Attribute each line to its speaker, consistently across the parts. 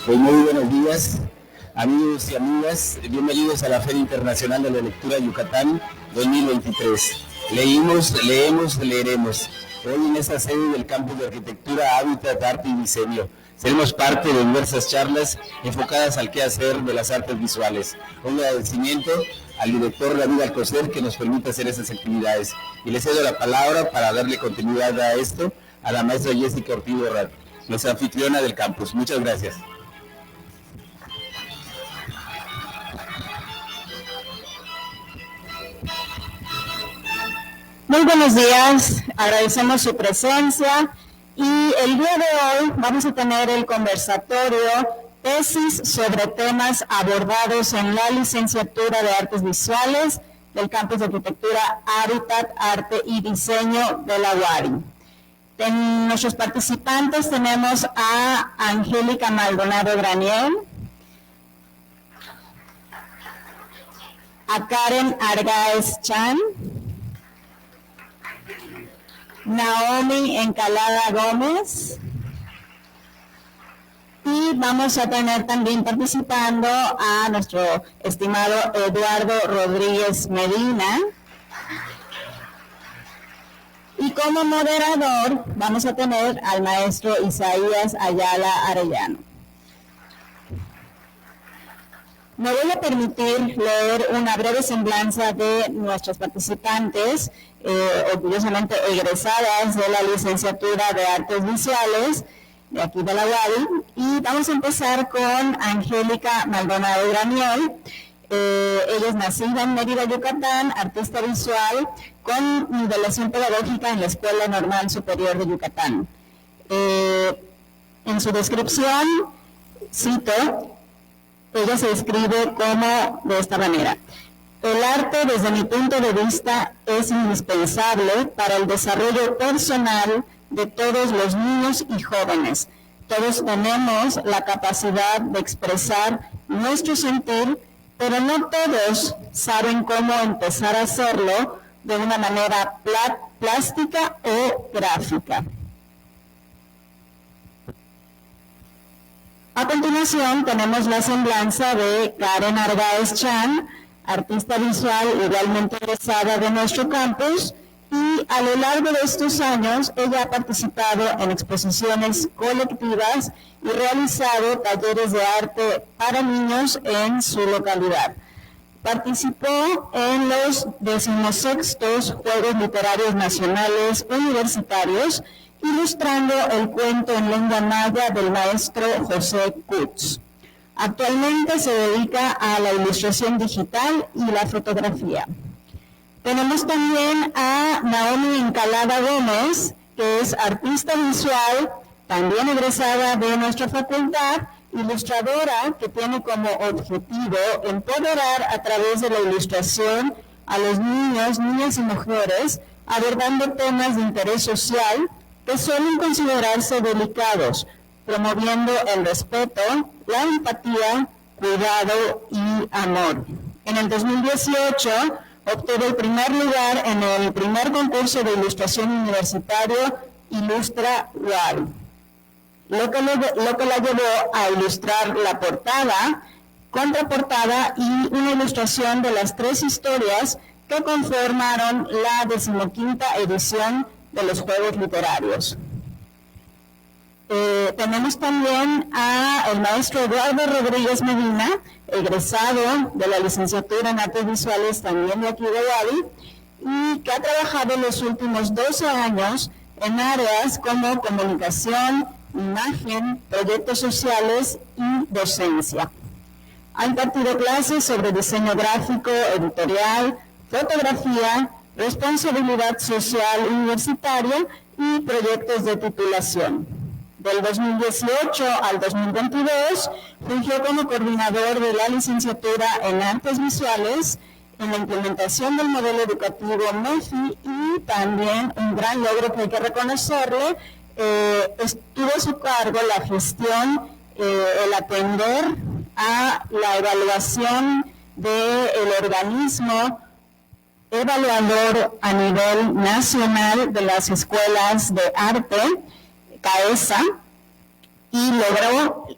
Speaker 1: Pues muy buenos días, amigos y amigas, bienvenidos a la Feria Internacional de la Lectura Yucatán 2023. Leímos, leemos, leeremos. Hoy en esta sede del Campus de Arquitectura, Hábitat, Arte y Diseño. Seremos parte de diversas charlas enfocadas al quehacer de las artes visuales. Un agradecimiento al director David Alcocer que nos permite hacer esas actividades. Y le cedo la palabra para darle continuidad a esto a la maestra Jessica Ortiz Borrat, nuestra anfitriona del campus. Muchas gracias.
Speaker 2: Muy buenos días, agradecemos su presencia y el día de hoy vamos a tener el conversatorio Tesis sobre temas abordados en la licenciatura de Artes Visuales del Campus de Arquitectura, Hábitat, Arte y Diseño de la UARI. En nuestros participantes tenemos a Angélica Maldonado Graniel, a Karen Argaez Chan, Naomi Encalada Gómez, y vamos a tener también participando a nuestro estimado Eduardo Rodríguez Medina. Y como moderador vamos a tener al maestro Isaías Ayala Arellano. Me voy a permitir leer una breve semblanza de nuestras participantes, orgullosamente egresadas de la licenciatura de Artes Visuales de aquí de la UADI, y vamos a empezar con Angélica Maldonado Graniel. Ella es nacida en Mérida, Yucatán, artista visual con nivelación pedagógica en la Escuela Normal Superior de Yucatán. En su descripción, cito, ella se describe como de esta manera: el arte, desde mi punto de vista, es indispensable para el desarrollo personal de todos los niños y jóvenes. Todos tenemos la capacidad de expresar nuestro sentir, pero no todos saben cómo empezar a hacerlo de una manera plástica o gráfica. A continuación tenemos la semblanza de Karen Argaez Chan, artista visual igualmente egresada de nuestro campus, y a lo largo de estos años ella ha participado en exposiciones colectivas y realizado talleres de arte para niños en su localidad. Participó en los 16º Juegos Literarios Nacionales Universitarios, ilustrando el cuento en lengua maya del maestro José Kutz. Actualmente se dedica a la ilustración digital y la fotografía. Tenemos también a Naomi Encalada Gómez, que es artista visual, también egresada de nuestra facultad, ilustradora que tiene como objetivo empoderar a través de la ilustración a los niños, niñas y mujeres, abordando temas de interés social que suelen considerarse delicados, promoviendo el respeto, la empatía, cuidado y amor. En el 2018 obtuvo el primer lugar en el primer concurso de ilustración universitario Ilustra UAL, lo que la llevó a ilustrar la portada, contraportada y una ilustración de las 3 historias que conformaron la 15ª edición de los Juegos Literarios. Tenemos también al maestro Eduardo Rodríguez Medina, egresado de la licenciatura en Artes Visuales también de aquí de Wadi, y que ha trabajado los últimos 12 años en áreas como comunicación, imagen, proyectos sociales y docencia. Ha impartido clases sobre diseño gráfico, editorial, fotografía, responsabilidad social universitaria y proyectos de titulación. Del 2018 al 2022 fungió como coordinador de la licenciatura en Artes Visuales en la implementación del modelo educativo MEFI y también un gran logro que hay que reconocerle, estuvo a su cargo la gestión, el atender a la evaluación del organismo evaluador a nivel nacional de las escuelas de arte, CAESA, y logró,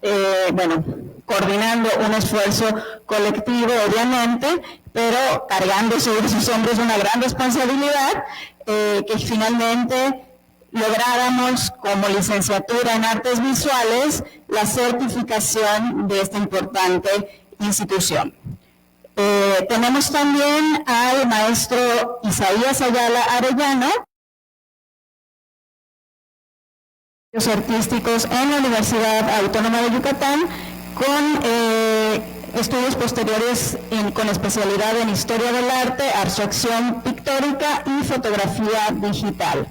Speaker 2: coordinando un esfuerzo colectivo, obviamente, pero cargando sobre sus hombros una gran responsabilidad, que finalmente lográramos como licenciatura en Artes Visuales la certificación de esta importante institución. Tenemos también al maestro Isaías Ayala Arellano, artísticos en la Universidad Autónoma de Yucatán, con estudios posteriores con especialidad en Historia del Arte, Abstracción Pictórica y Fotografía Digital.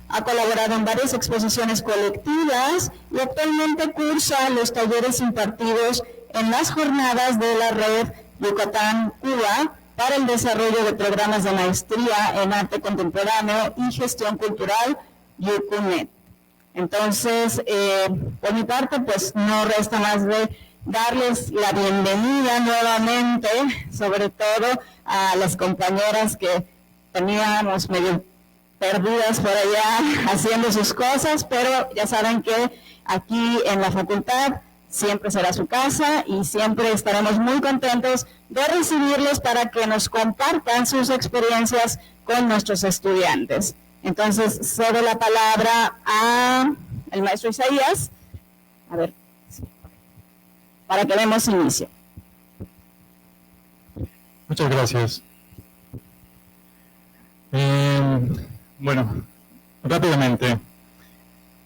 Speaker 2: Ha colaborado en varias exposiciones colectivas y actualmente cursa los talleres impartidos en las jornadas de la red Yucatán-Cuba para el desarrollo de programas de maestría en arte contemporáneo y gestión cultural YucuNet. Entonces, por mi parte, pues no resta más de darles la bienvenida nuevamente, sobre todo a las compañeras que teníamos medio perdidas por allá haciendo sus cosas, pero ya saben que aquí en la facultad siempre será su casa y siempre estaremos muy contentos de recibirlos para que nos compartan sus experiencias con nuestros estudiantes. Entonces, cedo la palabra al maestro Isaías, a ver, para que demos inicio.
Speaker 3: Muchas gracias. Bueno, rápidamente,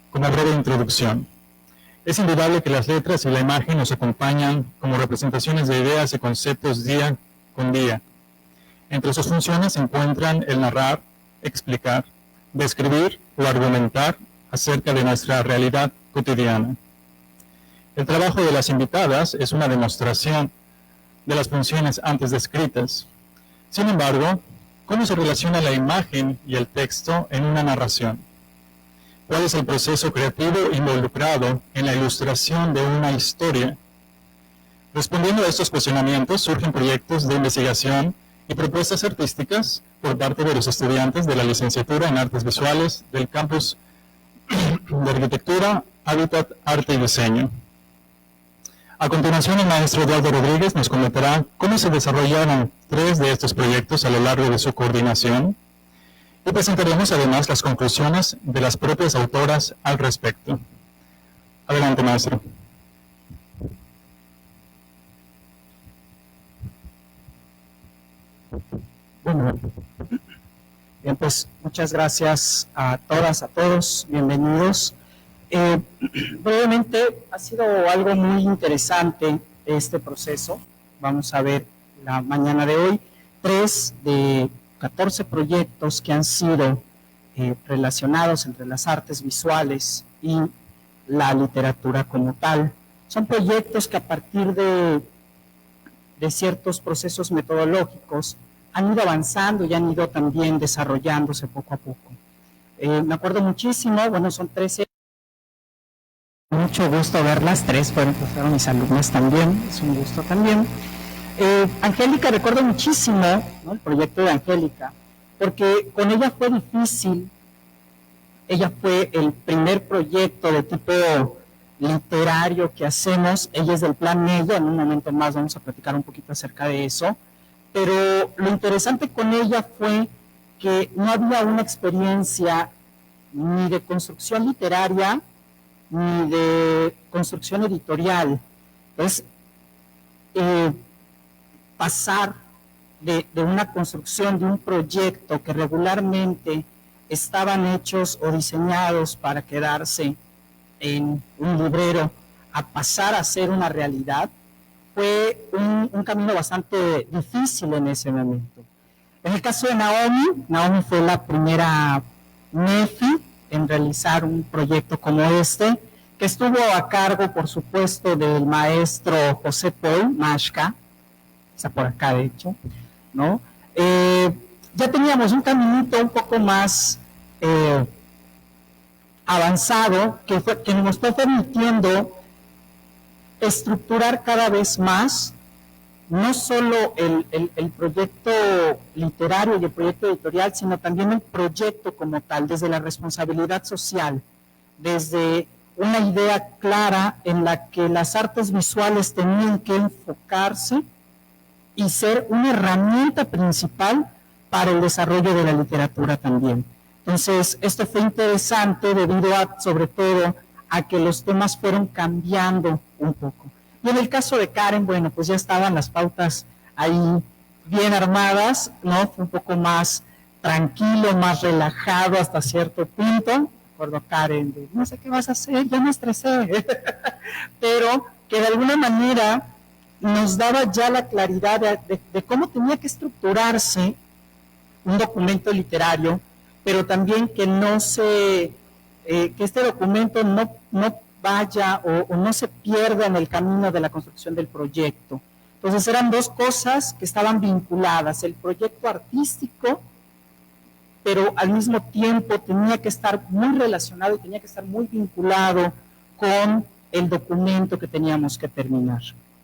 Speaker 3: como breve introducción. Es indudable que las letras y la imagen nos acompañan como representaciones de ideas y conceptos día con día. Entre sus funciones se encuentran el narrar, explicar, describir o argumentar acerca de nuestra realidad cotidiana. El trabajo de las invitadas es una demostración de las funciones antes descritas. Sin embargo, ¿cómo se relaciona la imagen y el texto en una narración? ¿Cuál es el proceso creativo involucrado en la ilustración de una historia? Respondiendo a estos cuestionamientos, surgen proyectos de investigación y propuestas artísticas por parte de los estudiantes de la licenciatura en Artes Visuales del campus de Arquitectura, Hábitat, Arte y Diseño. A continuación, el maestro Eduardo Rodríguez nos comentará cómo se desarrollaron 3 de estos proyectos a lo largo de su coordinación y presentaremos además las conclusiones de las propias autoras al respecto. Adelante, maestro.
Speaker 4: Bueno, bien, pues muchas gracias a todas, a todos, bienvenidos. Brevemente, ha sido algo muy interesante este proceso. Vamos a ver la mañana de hoy 3 de 14 proyectos que han sido relacionados entre las artes visuales y la literatura como tal. Son proyectos que a partir de ciertos procesos metodológicos han ido avanzando y han ido también desarrollándose poco a poco. Me acuerdo muchísimo, bueno, son 13. Mucho gusto verlas, 3 fueron mis alumnas también, es un gusto también. Angélica, recuerdo muchísimo, ¿no?, el proyecto de Angélica, porque con ella fue difícil. Ella fue el primer proyecto de tipo literario que hacemos. Ella es del Plan Ella, en un momento más vamos a platicar un poquito acerca de eso, pero lo interesante con ella fue que no había una experiencia ni de construcción literaria ni de construcción editorial. Entonces, pasar de una construcción de un proyecto que regularmente estaban hechos o diseñados para quedarse en un librero a pasar a ser una realidad, fue un camino bastante difícil en ese momento. En el caso de Naomi fue la primera NEFI en realizar un proyecto como este, que estuvo a cargo, por supuesto, del maestro José Paul Mashka, está por acá de hecho, ¿no? Ya teníamos un caminito un poco más avanzado, que nos fue permitiendo estructurar cada vez más, no solo el proyecto literario y el proyecto editorial, sino también el proyecto como tal, desde la responsabilidad social, desde una idea clara en la que las artes visuales tenían que enfocarse y ser una herramienta principal para el desarrollo de la literatura también. Entonces, esto fue interesante debido a, sobre todo, a que los temas fueron cambiando un poco. Y en el caso de Karen, bueno, pues ya estaban las pautas ahí bien armadas, ¿no? Fue un poco más tranquilo, más relajado hasta cierto punto. Recuerdo a Karen de, no sé qué vas a hacer, ya me estresé. Pero que de alguna manera nos daba ya la claridad de cómo tenía que estructurarse un documento literario, pero también que que este documento no vaya o no se pierda en el camino de la construcción del proyecto. Entonces eran dos cosas que estaban vinculadas, el proyecto artístico, pero al mismo tiempo tenía que estar muy relacionado y tenía que estar muy vinculado con el documento que teníamos que terminar,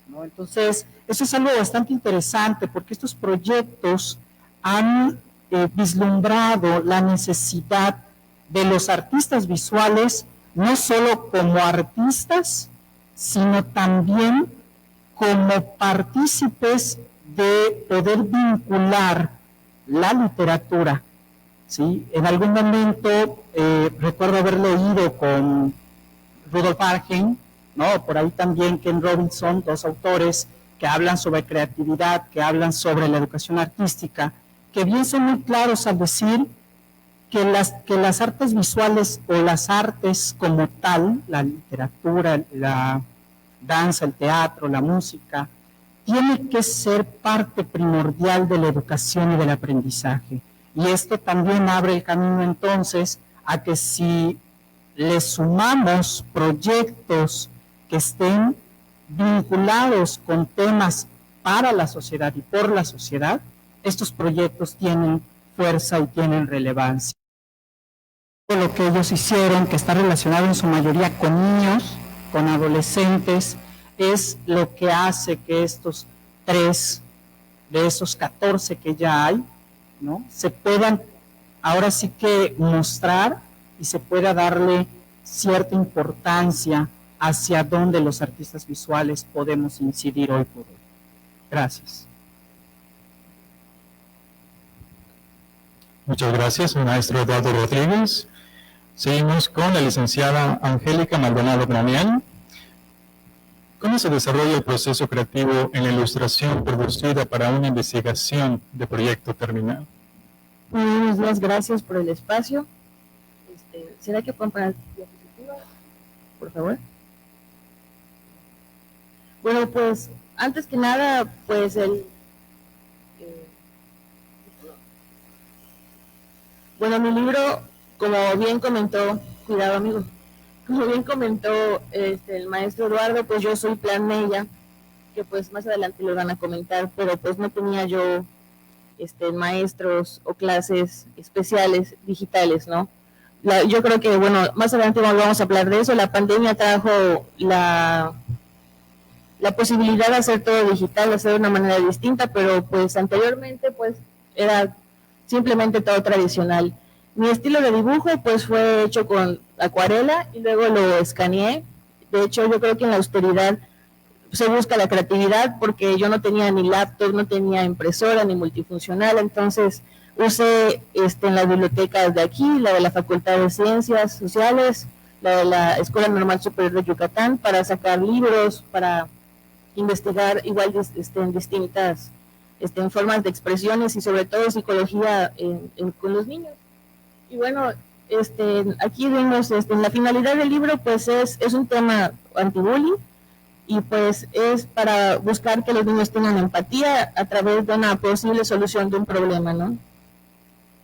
Speaker 4: ¿no? Entonces, eso es algo bastante interesante porque estos proyectos han vislumbrado la necesidad de los artistas visuales, no solo como artistas, sino también como partícipes de poder vincular la literatura, ¿sí? En algún momento recuerdo haber leído con Rudolf Arnhem, ¿no? Por ahí también Ken Robinson, dos autores que hablan sobre creatividad, que hablan sobre la educación artística, que bien son muy claros al decir que las artes visuales o las artes como tal, la literatura, la danza, el teatro, la música, tiene que ser parte primordial de la educación y del aprendizaje. Y esto también abre el camino entonces a que si le sumamos proyectos que estén vinculados con temas para la sociedad y por la sociedad, estos proyectos tienen fuerza y tienen relevancia. Lo que ellos hicieron, que está relacionado en su mayoría con niños, con adolescentes, es lo que hace que estos 3 de esos 14 que ya hay, ¿no?, se puedan ahora sí que mostrar y se pueda darle cierta importancia hacia dónde los artistas visuales podemos incidir hoy por hoy. Gracias.
Speaker 3: Muchas gracias, maestro Eduardo Rodríguez. Seguimos con la licenciada Angélica Maldonado Granián. ¿Cómo se desarrolla el proceso creativo en la ilustración producida para una investigación de proyecto terminado?
Speaker 5: Buenos días, gracias por el espacio. ¿Será que pueden poner diapositiva, por favor? Bueno, pues, antes que nada, pues bueno, mi libro, como bien comentó, cuidado amigo, como bien comentó el maestro Eduardo, pues yo soy Plan Mella, que pues más adelante lo van a comentar, pero pues no tenía yo maestros o clases especiales digitales, ¿no? Yo creo que, bueno, más adelante vamos a hablar de eso. La pandemia trajo la posibilidad de hacer todo digital, de hacer de una manera distinta, pero pues anteriormente pues era simplemente todo tradicional. Mi estilo de dibujo pues fue hecho con acuarela y luego lo escaneé. De hecho, yo creo que en la austeridad se busca la creatividad porque yo no tenía ni laptop, no tenía impresora ni multifuncional, entonces usé en las bibliotecas de aquí, la de la Facultad de Ciencias Sociales, la de la Escuela Normal Superior de Yucatán, para sacar libros, para investigar igual en distintas formas de expresiones y sobre todo psicología con los niños. Y bueno, aquí vemos la finalidad del libro, pues es un tema anti-bullying, y pues es para buscar que los niños tengan empatía a través de una posible solución de un problema, ¿no?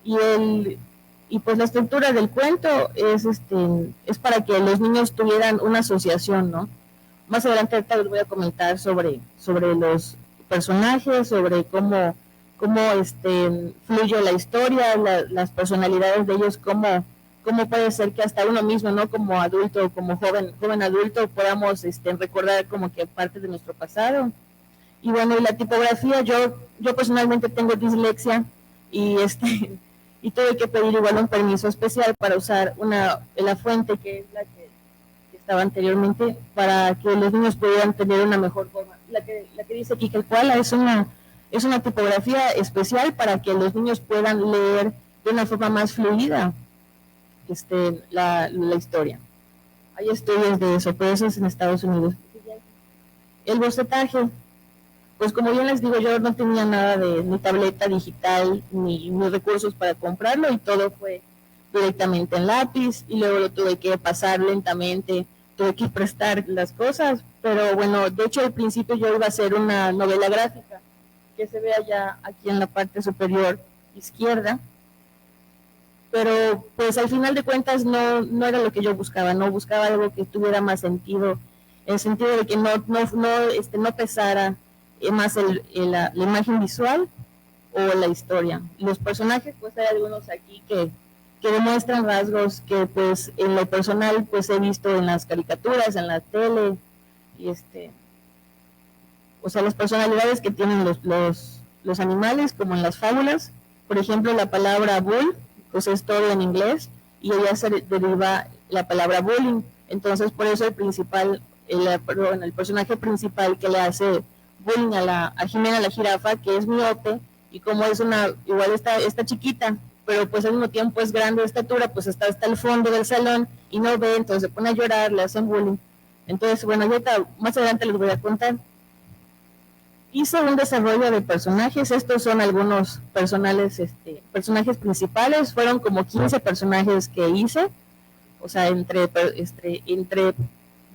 Speaker 5: Y pues la estructura del cuento es para que los niños tuvieran una asociación, ¿no? Más adelante ahorita les voy a comentar sobre los personajes, sobre cómo fluye la historia, las personalidades de ellos, cómo puede ser que hasta uno mismo, ¿no? Como adulto, como joven adulto, podamos recordar como que parte de nuestro pasado. Y bueno, y la tipografía, yo personalmente tengo dislexia y y tuve que pedir igual un permiso especial para usar la fuente que es la que estaba anteriormente, para que los niños pudieran tener una mejor forma. La que dice aquí que el Koala es una tipografía especial para que los niños puedan leer de una forma más fluida la historia. Hay estudios de eso, pero eso es en Estados Unidos. El bocetaje, pues como bien les digo, yo no tenía nada de ni tableta digital, ni recursos para comprarlo, y todo fue directamente en lápiz, y luego lo tuve que pasar lentamente, tuve que prestar las cosas, pero bueno, de hecho al principio yo iba a hacer una novela gráfica, que se ve allá aquí en la parte superior izquierda, pero pues al final de cuentas no era lo que yo buscaba, no buscaba algo que tuviera más sentido, en el sentido de que no pesara más la imagen visual o la historia. Los personajes, pues hay algunos aquí que demuestran rasgos que pues en lo personal pues he visto en las caricaturas, en la tele, y o sea, las personalidades que tienen los animales, como en las fábulas. Por ejemplo, la palabra bull, pues es todo en inglés, y ella se deriva la palabra bullying. Entonces, por eso el personaje principal que le hace bullying a Jimena la jirafa, que es miope, y como es igual está chiquita, pero pues al mismo tiempo es grande de estatura, pues está hasta el fondo del salón y no ve, entonces se pone a llorar, le hacen bullying. Entonces, bueno, más adelante les voy a contar. Hice un desarrollo de personajes. Estos son algunos personajes principales. Fueron como 15 personajes que hice, o sea, entre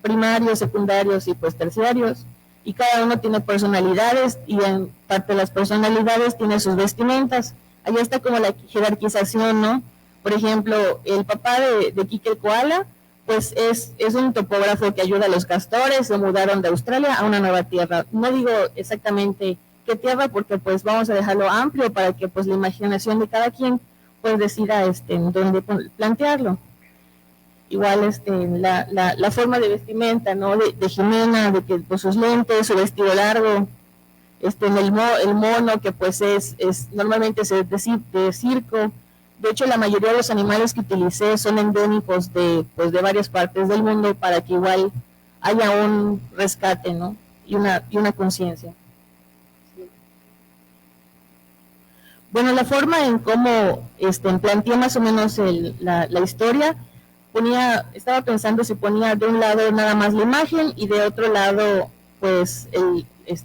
Speaker 5: primarios, secundarios y pues terciarios, y cada uno tiene personalidades, y en parte de las personalidades tiene sus vestimentas. Allá está como la jerarquización, ¿no? Por ejemplo, el papá de Kike el Koala, pues es un topógrafo que ayuda a los castores. Se mudaron de Australia a una nueva tierra. No digo exactamente qué tierra, porque pues vamos a dejarlo amplio para que pues la imaginación de cada quien pues decida en dónde plantearlo. Igual la forma de vestimenta, ¿no? de Jimena, de que pues sus lentes, su vestido largo, el mono, que pues es normalmente es de circo. De hecho, la mayoría de los animales que utilicé son endémicos de varias partes del mundo, para que igual haya un rescate, ¿no? y una conciencia. Sí. Bueno, la forma en cómo planteé más o menos la historia, estaba pensando si ponía de un lado nada más la imagen y de otro lado pues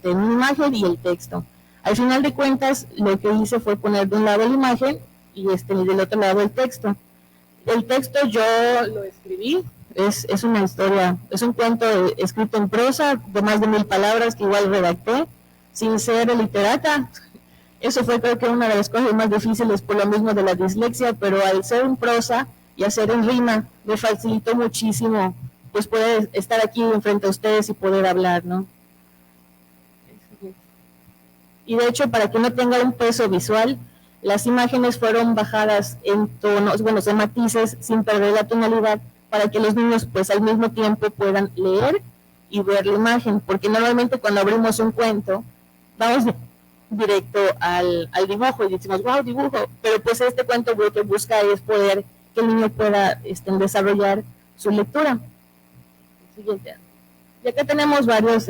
Speaker 5: una imagen y el texto. Al final de cuentas, lo que hice fue poner de un lado la imagen y del otro lado el texto. El texto yo lo escribí, es una historia, es un cuento escrito en prosa de más de 1000 palabras que igual redacté sin ser literata. Eso fue, creo que, una de las cosas más difíciles por lo mismo de la dislexia, pero al ser en prosa y y hacer en rima. Me facilitó muchísimo pues poder estar aquí enfrente a ustedes y poder hablar, ¿no? Y de hecho, para que no tenga un peso visual, las imágenes fueron bajadas en tonos, bueno, en matices, sin perder la tonalidad, para que los niños pues al mismo tiempo puedan leer y ver la imagen, porque normalmente cuando abrimos un cuento, vamos directo al dibujo y decimos, wow, dibujo, pero pues este cuento lo que busca es poder que el niño pueda desarrollar su lectura. Siguiente. Y acá tenemos varios,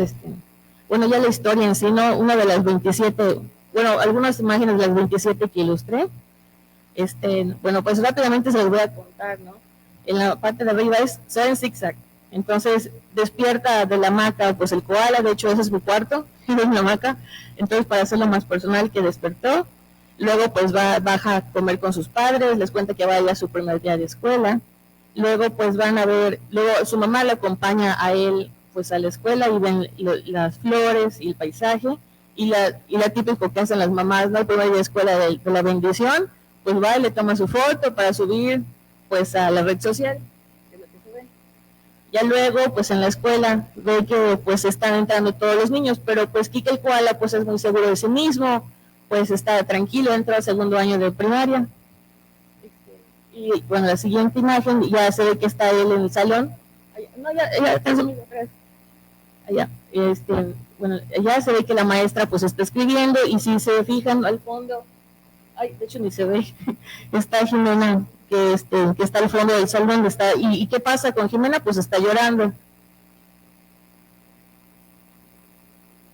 Speaker 5: bueno, ya la historia en sí, ¿no? Una de las 27, bueno, algunas imágenes de las 27 que ilustré. Bueno, pues rápidamente se los voy a contar, ¿no? En la parte de arriba son en zigzag. Entonces despierta de la hamaca, pues el koala, de hecho ese es mi cuarto, es mi hamaca. Entonces, para hacerlo más personal, que despertó. Luego, pues baja a comer con sus padres, les cuenta que vaya a su primer día de escuela. Luego, pues van a ver, luego su mamá le acompaña a él, pues a la escuela y ven las flores y el paisaje. Y la típico que hacen las mamás, ¿no? El primer día de escuela de la bendición, pues va y le toma su foto para subir, pues a la red social. Es lo que se ve. Ya luego, pues en la escuela, ve que pues están entrando todos los niños, pero pues Kike el koala pues es muy seguro de sí mismo, pues está tranquilo, entra al segundo año de primaria. Y bueno, la siguiente imagen ya se ve que está él en el salón. No, ya está atrás. Allá. Bueno, ya se ve que la maestra pues está escribiendo y si se fijan al fondo, ay, de hecho ni se ve, está Jimena que está al fondo del salón, y ¿qué pasa con Jimena? Pues está llorando.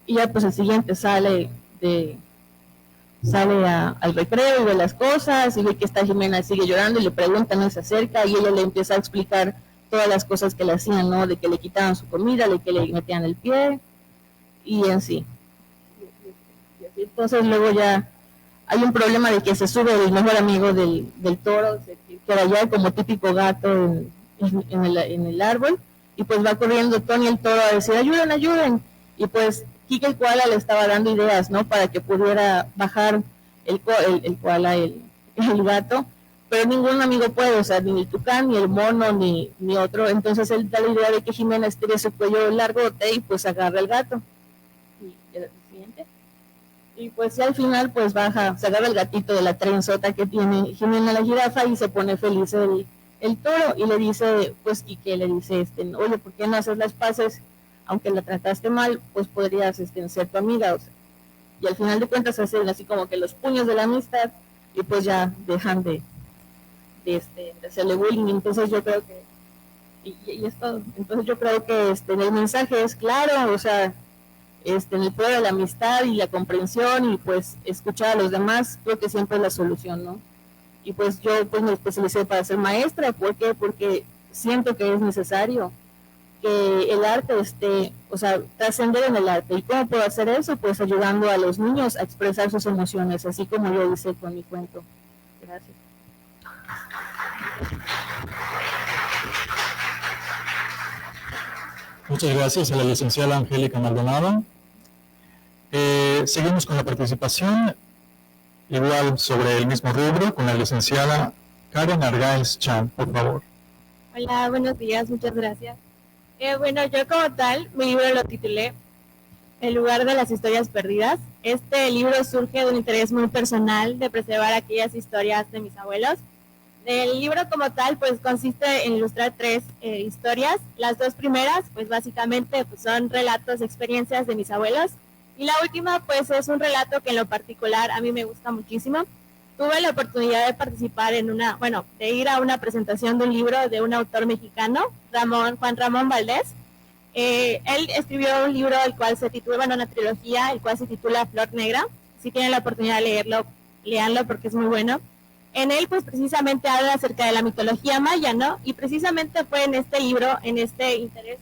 Speaker 5: Y ya pues el siguiente sale al recreo y ve las cosas y ve que está Jimena, sigue llorando y le preguntan, y se acerca y ella le empieza a explicar todas las cosas que le hacían, ¿no? De que le quitaban su comida, de que le metían el pie y en sí. Entonces luego ya hay un problema de que se sube el mejor amigo del toro, se queda allá como típico gato en el árbol, y pues va corriendo Tony el toro a decir, ayuden, ayuden, y pues Kike el koala le estaba dando ideas, ¿no? Para que pudiera bajar el koala, el gato, pero ningún amigo puede, o sea, ni el tucán, ni el mono, ni otro. Entonces él da la idea de que Jimena estire su cuello largote y pues agarra el gato. Y el siguiente. Y pues ya al final pues baja, se agarra el gatito de la trenzota que tiene Jimena la jirafa y se pone feliz el toro y le dice, pues Kike le dice, oye, ¿por qué no haces las paces? Aunque la trataste mal, pues podrías ser tu amiga, o sea. Y al final de cuentas hacen así como que los puños de la amistad y pues ya dejan de hacerle bullying. Entonces yo creo que y es todo. Entonces yo creo que el mensaje es claro, o sea, en el poder de la amistad y la comprensión y pues escuchar a los demás, creo que siempre es la solución, ¿no? Y pues yo pues me especialicé para ser maestra. ¿Por qué? Porque siento que es necesario que el arte o sea, trascender en el arte. ¿Y cómo puedo hacer eso? Pues ayudando a los niños a expresar sus emociones, así como yo hice con mi cuento. Gracias.
Speaker 3: Muchas gracias a la licenciada Angélica Maldonado. Seguimos con la participación, igual sobre el mismo rubro, con la licenciada Karen Argáez Chan, por favor.
Speaker 6: Hola, buenos días, muchas gracias. Bueno, yo como tal, mi libro lo titulé El lugar de las historias perdidas. Este libro surge de un interés muy personal de preservar aquellas historias de mis abuelos. El libro como tal, pues consiste en ilustrar 3 historias. Las 2 primeras, pues básicamente pues, son relatos, experiencias de mis abuelos. Y la última, pues es un relato que en lo particular a mí me gusta muchísimo. Tuve la oportunidad de participar de ir a una presentación de un libro de un autor mexicano, Juan Ramón Valdés. Él escribió un libro el cual se titula, una trilogía, el cual se titula Flor Negra. Si tienen la oportunidad de leerlo, léanlo porque es muy bueno. En él, pues precisamente habla acerca de la mitología maya, ¿no? Y precisamente fue en este libro, en este interés,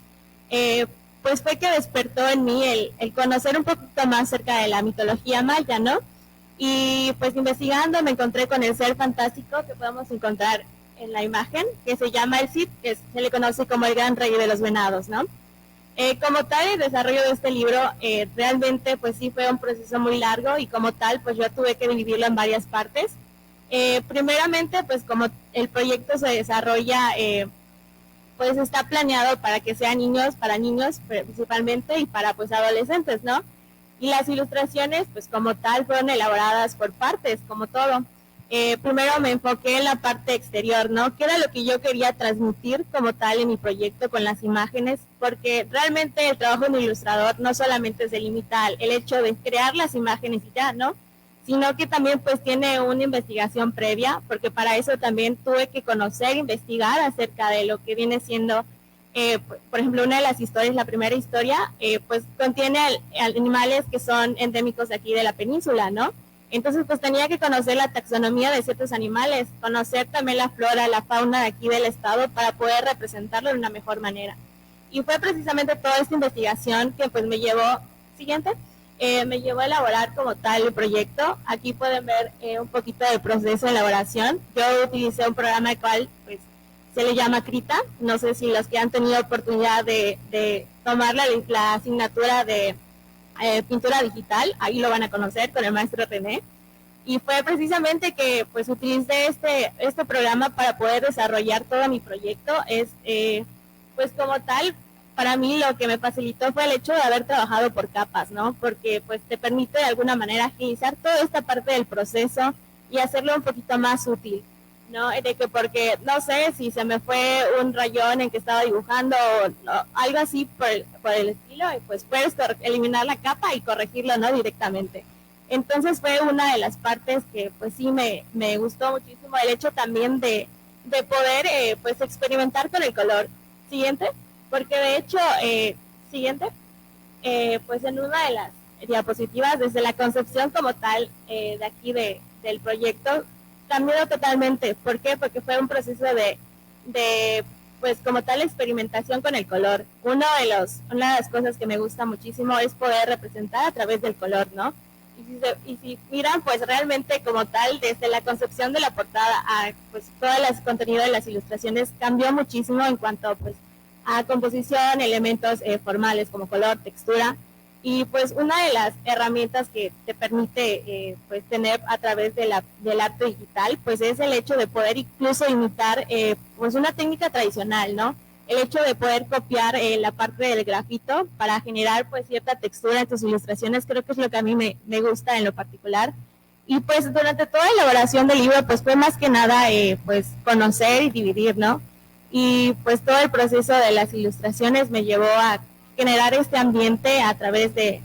Speaker 6: pues fue que despertó en mí el conocer un poquito más acerca de la mitología maya, ¿no? Y pues investigando me encontré con el ser fantástico que podemos encontrar en la imagen, que se llama el Cid, que se le conoce como el gran rey de los venados, ¿no? Como tal, el desarrollo de este libro realmente pues sí fue un proceso muy largo y como tal pues yo tuve que dividirlo en varias partes. Primeramente, pues como el proyecto se desarrolla, pues está planeado para que sean para niños principalmente, y para pues adolescentes, ¿no? Y las ilustraciones, pues como tal, fueron elaboradas por partes, como todo. Primero me enfoqué en la parte exterior, ¿no? Que era lo que yo quería transmitir como tal en mi proyecto con las imágenes, porque realmente el trabajo de un ilustrador no solamente se limita al hecho de crear las imágenes y ya, ¿no? Sino que también pues tiene una investigación previa, porque para eso también tuve que conocer, investigar acerca de lo que viene siendo, por ejemplo, una de las historias, la primera historia, pues contiene animales que son endémicos de aquí de la península, ¿no? Entonces pues tenía que conocer la taxonomía de ciertos animales, conocer también la flora, la fauna de aquí del estado para poder representarlo de una mejor manera. Y fue precisamente toda esta investigación que pues me llevó, me llevó a elaborar como tal el proyecto. Aquí pueden ver un poquito del proceso de elaboración. Yo utilicé un programa el cual pues se le llama Krita. No sé si los que han tenido oportunidad de tomar la asignatura de pintura digital, ahí lo van a conocer con el maestro René. Y fue precisamente que pues utilicé este programa para poder desarrollar todo mi proyecto. Pues como tal, para mí lo que me facilitó fue el hecho de haber trabajado por capas, ¿no? Porque pues te permite de alguna manera agilizar toda esta parte del proceso y hacerlo un poquito más útil, ¿no? Porque no sé si se me fue un rayón en que estaba dibujando o algo así por el estilo, y pues puedes eliminar la capa y corregirlo, ¿no? Directamente. Entonces fue una de las partes que pues sí me gustó muchísimo, el hecho también de poder pues experimentar con el color. Siguiente. Porque de hecho, pues en una de las diapositivas, desde la concepción como tal de aquí del proyecto, cambió totalmente. ¿Por qué? Porque fue un proceso de pues como tal experimentación con el color. Una de las cosas que me gusta muchísimo es poder representar a través del color, ¿no? Y si miran, pues realmente como tal, desde la concepción de la portada a pues todo el contenido de las ilustraciones cambió muchísimo en cuanto pues a composición, elementos formales como color, textura, y pues una de las herramientas que te permite pues tener a través del arte digital, pues es el hecho de poder incluso imitar pues una técnica tradicional, ¿no? El hecho de poder copiar la parte del grafito para generar pues cierta textura en tus ilustraciones, creo que es lo que a mí me gusta en lo particular. Y pues durante toda la elaboración del libro pues fue más que nada pues conocer y dividir, ¿no? Y pues todo el proceso de las ilustraciones me llevó a generar este ambiente a través del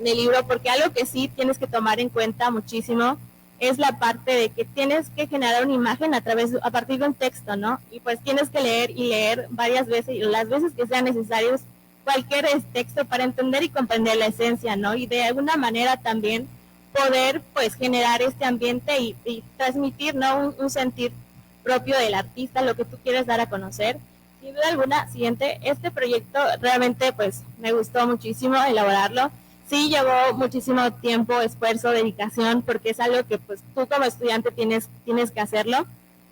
Speaker 6: libro, porque algo que sí tienes que tomar en cuenta muchísimo es la parte de que tienes que generar una imagen a partir de un texto, ¿no? Y pues tienes que leer y leer varias veces, y las veces que sean necesarios, cualquier texto para entender y comprender la esencia, ¿no? Y de alguna manera también poder pues generar este ambiente y transmitir, ¿no? Un sentir propio del artista, lo que tú quieres dar a conocer. Sin duda alguna, este proyecto realmente pues me gustó muchísimo elaborarlo. Sí llevó muchísimo tiempo, esfuerzo, dedicación, porque es algo que pues tú como estudiante tienes que hacerlo.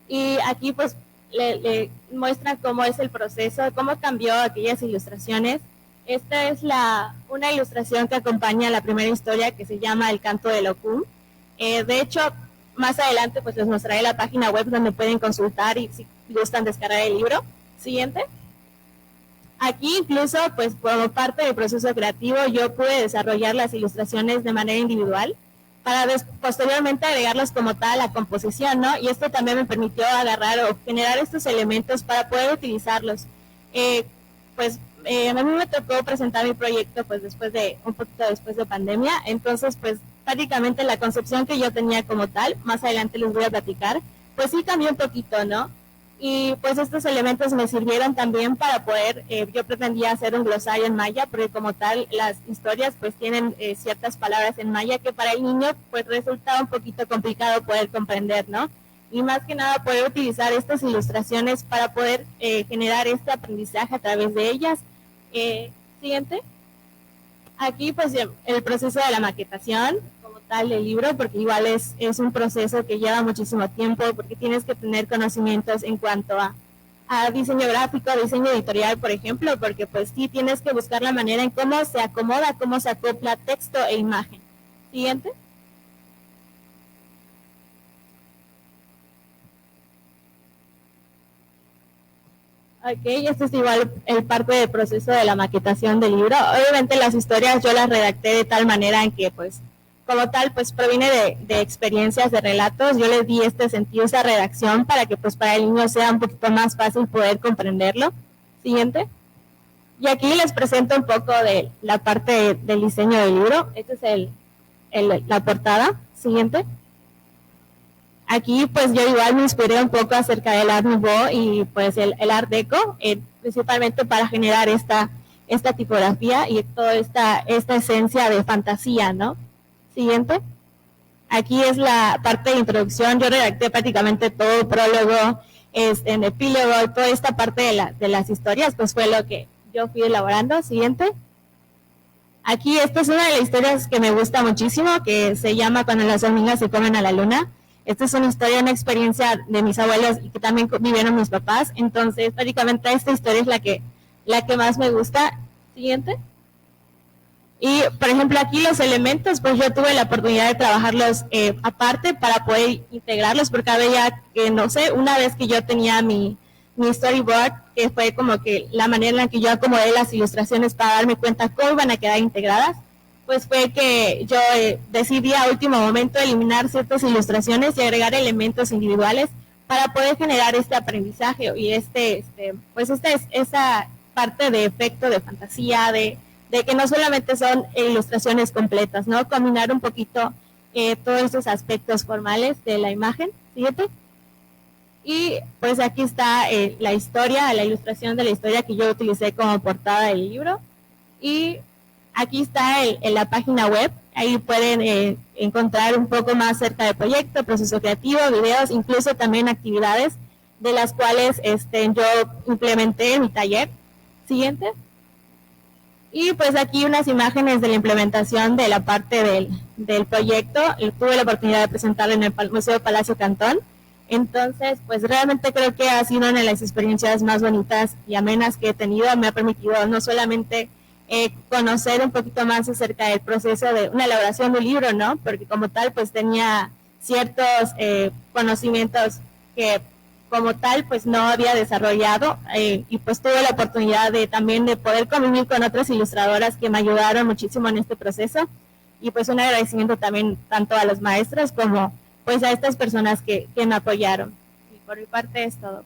Speaker 6: Y aquí pues le muestra cómo es el proceso, cómo cambió aquellas ilustraciones. Esta es una ilustración que acompaña la primera historia, que se llama El canto del Ocum. De hecho, más adelante pues les mostraré la página web donde pueden consultar y si gustan descargar el libro. Siguiente. Aquí incluso pues como parte del proceso creativo yo pude desarrollar las ilustraciones de manera individual para posteriormente agregarlas como tal a la composición, ¿no? Y esto también me permitió agarrar o generar estos elementos para poder utilizarlos. A mí me tocó presentar mi proyecto pues un poquito después de pandemia, entonces pues prácticamente la concepción que yo tenía como tal, más adelante les voy a platicar, pues sí cambió un poquito, ¿no? Y pues estos elementos me sirvieron también para poder, yo pretendía hacer un glosario en maya, porque como tal las historias pues tienen ciertas palabras en maya que para el niño pues resultaba un poquito complicado poder comprender, ¿no? Y más que nada poder utilizar estas ilustraciones para poder generar este aprendizaje a través de ellas. Siguiente. Aquí pues el proceso de la maquetación como tal del libro, porque igual es un proceso que lleva muchísimo tiempo, porque tienes que tener conocimientos en cuanto a diseño gráfico, diseño editorial, por ejemplo, porque pues sí tienes que buscar la manera en cómo se acomoda, cómo se acopla texto e imagen. Siguiente. Ok, esto es igual el parte del proceso de la maquetación del libro. Obviamente las historias yo las redacté de tal manera en que pues como tal pues proviene de experiencias, de relatos. Yo les di este sentido, esa redacción para que pues para el niño sea un poquito más fácil poder comprenderlo. Siguiente. Y aquí les presento un poco de la parte del diseño del libro. Esta es la portada. Siguiente. Aquí pues yo igual me inspiré un poco acerca del Art Nouveau y pues el Art Deco, principalmente para generar esta tipografía y toda esta esencia de fantasía, ¿no? Siguiente. Aquí es la parte de introducción. Yo redacté prácticamente todo el prólogo, en epílogo, toda esta parte de las historias, pues fue lo que yo fui elaborando. Siguiente. Aquí esta es una de las historias que me gusta muchísimo, que se llama Cuando las hormigas se comen a la luna. Esta es una historia, una experiencia de mis abuelos y que también vivieron mis papás. Entonces, prácticamente esta historia es la que más me gusta. Siguiente. Y, por ejemplo, aquí los elementos, pues yo tuve la oportunidad de trabajarlos aparte para poder integrarlos, porque había que, no sé, una vez que yo tenía mi storyboard, que fue como que la manera en la que yo acomodé las ilustraciones para darme cuenta cómo iban a quedar integradas, pues fue que yo decidí a último momento eliminar ciertas ilustraciones y agregar elementos individuales para poder generar este aprendizaje y esa parte de efecto de fantasía, de que no solamente son ilustraciones completas, ¿no? Combinar un poquito todos esos aspectos formales de la imagen. Siguiente. Y pues aquí está la historia, la ilustración de la historia que yo utilicé como portada del libro. Y aquí está en la página web, ahí pueden encontrar un poco más acerca del proyecto, proceso creativo, videos, incluso también actividades de las cuales yo implementé en mi taller. Siguiente. Y pues aquí unas imágenes de la implementación de la parte del proyecto. Tuve la oportunidad de presentarlo en el Museo Palacio Cantón. Entonces, pues realmente creo que ha sido una de las experiencias más bonitas y amenas que he tenido. Me ha permitido no solamente conocer un poquito más acerca del proceso de una elaboración de un libro, ¿no? Porque como tal, pues tenía ciertos conocimientos que como tal, pues no había desarrollado y pues tuve la oportunidad también de poder convivir con otras ilustradoras que me ayudaron muchísimo en este proceso y pues un agradecimiento también tanto a los maestros como pues a estas personas que me apoyaron. Y por mi parte es todo.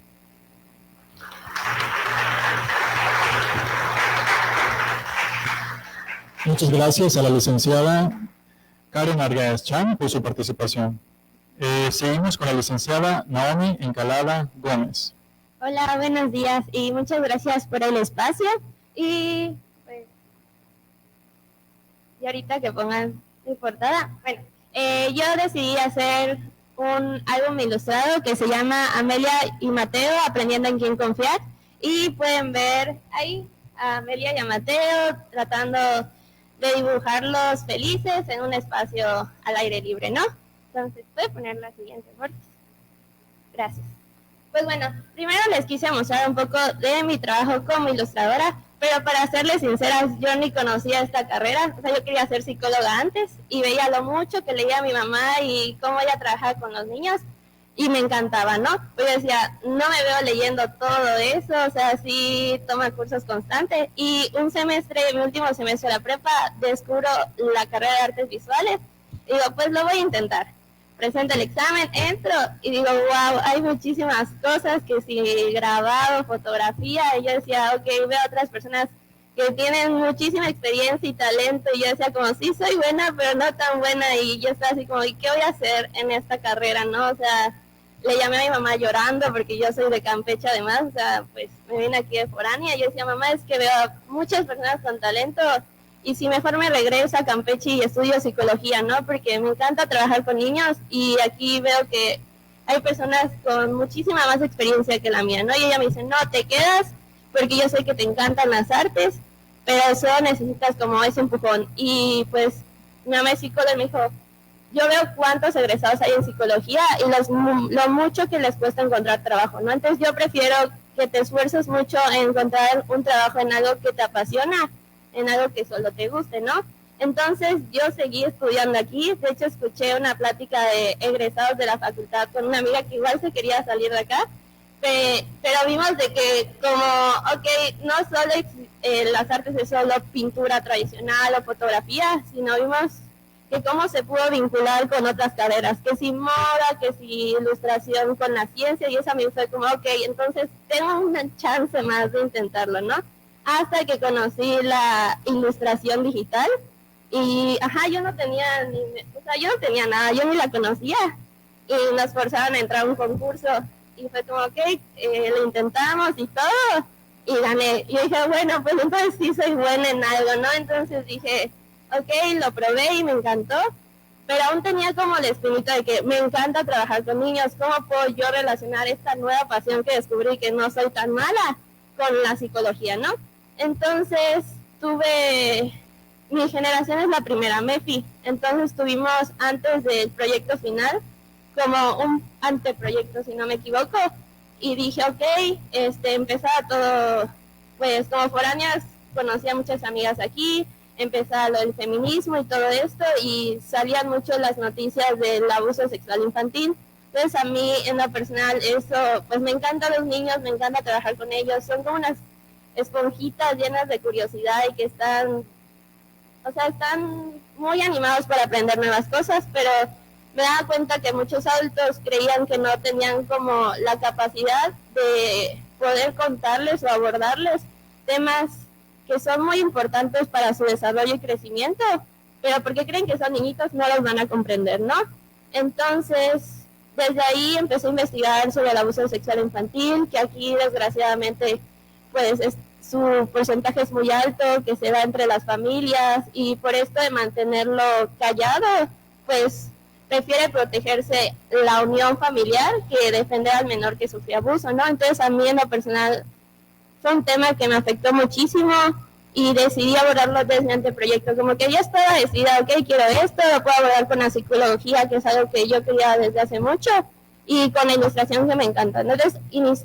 Speaker 3: Muchas gracias a la licenciada Karen Argaez Chan por su participación. Seguimos con la licenciada Naomi Encalada Gómez.
Speaker 6: Hola, buenos días y muchas gracias por el espacio. Y pues, y ahorita que pongan mi portada, bueno, yo decidí hacer un álbum ilustrado que se llama Amelia y Mateo, Aprendiendo en Quién Confiar. Y pueden ver ahí a Amelia y a Mateo tratando de dibujarlos felices en un espacio al aire libre, ¿no? Entonces, voy a poner la siguiente foto. Gracias. Pues bueno, primero les quise mostrar un poco de mi trabajo como ilustradora, pero para serles sinceras, yo ni conocía esta carrera. O sea, yo quería ser psicóloga antes y veía lo mucho que leía mi mamá y cómo ella trabajaba con los niños y me encantaba, ¿no? Pues yo decía, no me veo leyendo todo eso, o sea, sí toma cursos constantes. Y un semestre, mi último semestre de la prepa, descubro la carrera de artes visuales y digo, pues lo voy a intentar. Presento el examen, entro y digo, wow, hay muchísimas cosas, que si grabado, fotografía, y yo decía, ok, veo a otras personas que tienen muchísima experiencia y talento, y yo decía como, sí soy buena, pero no tan buena, y yo estaba así como, ¿y qué voy a hacer en esta carrera, no? O sea, le llamé a mi mamá llorando, porque yo soy de Campeche además, o sea, pues me vine aquí de foránea, y yo decía, mamá, es que veo a muchas personas con talento, y si mejor me regreso a Campeche y estudio psicología, ¿no? Porque me encanta trabajar con niños y aquí veo que hay personas con muchísima más experiencia que la mía, ¿no? Y ella me dice, no, te quedas porque yo sé que te encantan las artes, pero solo necesitas como ese empujón. Y pues mi mamá es psicóloga y me dijo, yo veo cuántos egresados hay en psicología y lo mucho que les cuesta encontrar trabajo, ¿no? Entonces yo prefiero que te esfuerces mucho en encontrar un trabajo en algo que te apasiona, en algo que solo te guste, ¿no? Entonces yo seguí estudiando aquí. De hecho escuché una plática de egresados de la facultad con una amiga que igual se quería salir de acá pero vimos de que como, no solo las artes es solo pintura tradicional o fotografía, sino vimos que cómo se pudo vincular con otras carreras, que si moda, que si ilustración con la ciencia, y eso a mí fue como, entonces tengo una chance más de intentarlo, ¿no? Hasta que conocí la ilustración digital, y yo no tenía nada, yo ni la conocía, y nos forzaban a entrar a un concurso, y fue como, lo intentamos y todo, y gané. Y yo dije, bueno, pues entonces sí soy buena en algo, ¿no? Entonces dije, lo probé y me encantó, pero aún tenía como la espinita de que me encanta trabajar con niños, ¿cómo puedo yo relacionar esta nueva pasión que descubrí, que no soy tan mala, con la psicología, ¿no? Entonces mi generación es la primera MEFI, entonces tuvimos antes del proyecto final como un anteproyecto, si no me equivoco, y dije, empezaba todo, pues como foráneas, conocí a muchas amigas aquí, empezaba lo del feminismo y todo esto, y salían mucho las noticias del abuso sexual infantil. Entonces a mí en lo personal eso, pues me encantan los niños, me encanta trabajar con ellos, son como unas esponjitas llenas de curiosidad y que están muy animados para aprender nuevas cosas, pero me daba cuenta que muchos adultos creían que no tenían como la capacidad de poder contarles o abordarles temas que son muy importantes para su desarrollo y crecimiento, pero porque creen que son niñitos no los van a comprender, ¿no? Entonces, desde ahí empecé a investigar sobre el abuso sexual infantil, que aquí desgraciadamente pues su porcentaje es muy alto, que se da entre las familias, y por esto de mantenerlo callado, pues prefiere protegerse la unión familiar que defender al menor que sufrió abuso, ¿no? Entonces a mí en lo personal fue un tema que me afectó muchísimo y decidí abordarlo desde mi anteproyecto, como que ya estaba decidida, quiero esto, lo puedo abordar con la psicología, que es algo que yo quería desde hace mucho, y con la ilustración que me encanta. Entonces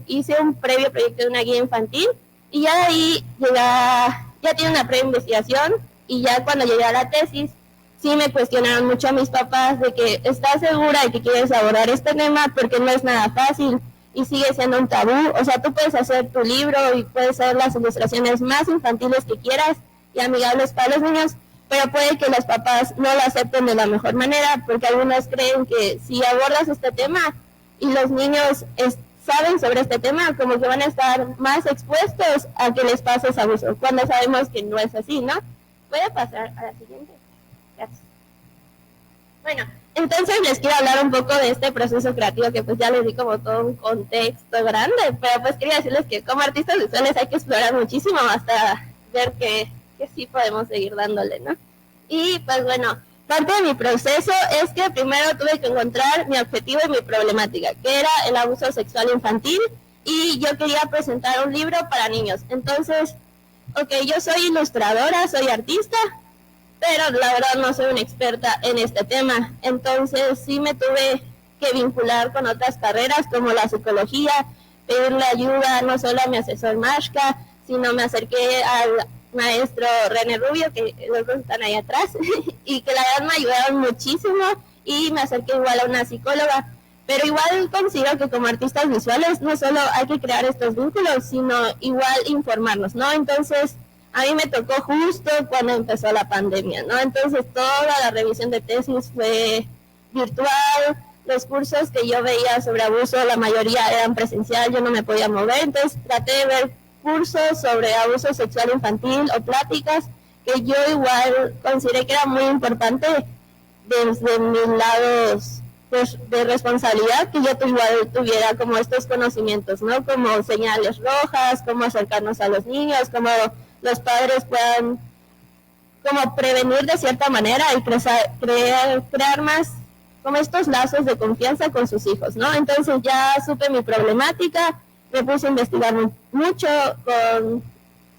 Speaker 6: hice un previo proyecto de una guía infantil, y ya de ahí ya tiene una pre-investigación, y ya cuando llegué a la tesis, sí me cuestionaron mucho a mis papás de que ¿estás segura de que quieres abordar este tema? Porque no es nada fácil y sigue siendo un tabú. O sea, tú puedes hacer tu libro y puedes hacer las ilustraciones más infantiles que quieras y amigables para los niños, pero puede que los papás no lo acepten de la mejor manera, porque algunos creen que si abordas este tema y los niños saben sobre este tema, como que van a estar más expuestos a que les pase ese abuso, cuando sabemos que no es así, ¿no? ¿Puede pasar a la siguiente? Gracias. Bueno, entonces les quiero hablar un poco de este proceso creativo, que pues ya les di como todo un contexto grande, pero pues quería decirles que como artistas visuales hay que explorar muchísimo hasta ver que sí podemos seguir dándole, ¿no? Y pues bueno, parte de mi proceso es que primero tuve que encontrar mi objetivo y mi problemática, que era el abuso sexual infantil, y yo quería presentar un libro para niños. Entonces, yo soy ilustradora, soy artista, pero la verdad no soy una experta en este tema. Entonces sí me tuve que vincular con otras carreras como la psicología, pedirle ayuda no solo a mi asesor Mashka, sino me acerqué al maestro René Rubio, que los dos están ahí atrás, y que la verdad me ayudaron muchísimo, y me acerqué igual a una psicóloga. Pero igual considero que como artistas visuales no solo hay que crear estos vínculos, sino igual informarnos, ¿no? Entonces, a mí me tocó justo cuando empezó la pandemia, ¿no? Entonces, toda la revisión de tesis fue virtual, los cursos que yo veía sobre abuso, la mayoría eran presencial, yo no me podía mover, entonces traté de ver cursos sobre abuso sexual infantil o pláticas, que yo igual consideré que era muy importante desde mis lados pues, de responsabilidad, que yo igual tuviera como estos conocimientos, ¿no? Como señales rojas, cómo acercarnos a los niños, cómo los padres puedan como prevenir de cierta manera y crear más como estos lazos de confianza con sus hijos, ¿no? Entonces ya supe mi problemática, me puse a investigar mucho